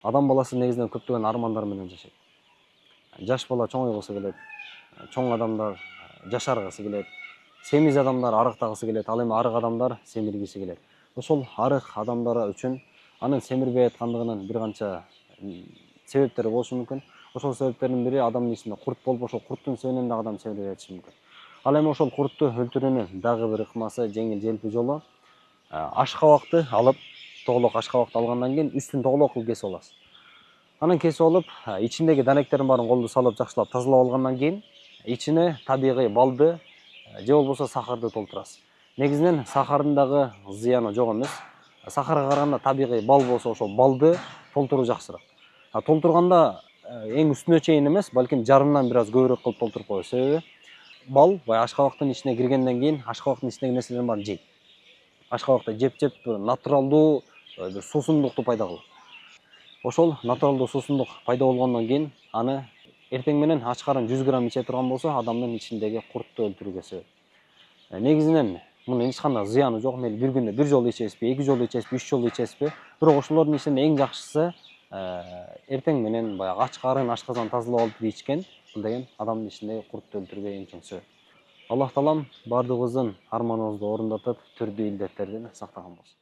Адам баласы негизинен көптөгөн армандар менен жашайт. Жаш бала чоңойгусу келет, чоң адамдар жашаргысы келет, семиз адамдар арыктагысы келет, ал эми арык адамдар семиргиси келет. Ошол арык адамдар үчүн анын семирбей аткандыгынын бир канча себептери болушу мүмкүн. Ошол себептердин бири адамдын ичинде курт болуп, ошол курттун себебинен да адам семирбей жатышы мүмкүн. Ал эми ошол куртту өлтүрүүнүн дагы бир ыкмасы, жеңил желпи жолу ашкабакты алып, тоголок ашкабакты алгандан кийин үстүн тоголок кылып кесип аласыз. Анан кесип алып, ичиндеги данектерин баарын колду салып жакшылап тазалап алгандан кийин ичине табигый балды же болбосо сахарды толтурасыз. Негизинен сахардын дагы зыяны жок эмес. Сахарга караганда табигый бал болсо ошол балды толтуруу жакшыраак. Толтурганда эң үстүнө чейин эмес, балким жарымдан бир аз көбүрөөк кылып толтуруп коебуз. Себеби бал баягы ашкабактын ичине киргенден кийин ашкабактын ичиндеги нерселердин баарын жейт. Ашкабакта жеп натуралдуу бир суусундукту пайда кылат. Ошол натуралдуу суусундук пайда болгондон кийин аны эртең менен ач карын 100 грамм иче турган болсо, адамдын ичиндеги куртту өлтүрүүгө себеп. Негизинен мунун эч кандай зыяны жок. Мейли бир күндө 1 жолу ичесизби, 2 жолу ичесизби, 3 жолу ичесизби? Бирок ошолордун ичинде эң жакшысы эртең менен баягы ач карын, ашказан тазалап алып ичкен. Бул деген адамдын ичиндеги куртту өлтүрүүгө эң чоң себеп. Аллах таалам бардыгыбыздын арманыбызды орундатып, түрдүү илдеттерден сактаган болсун.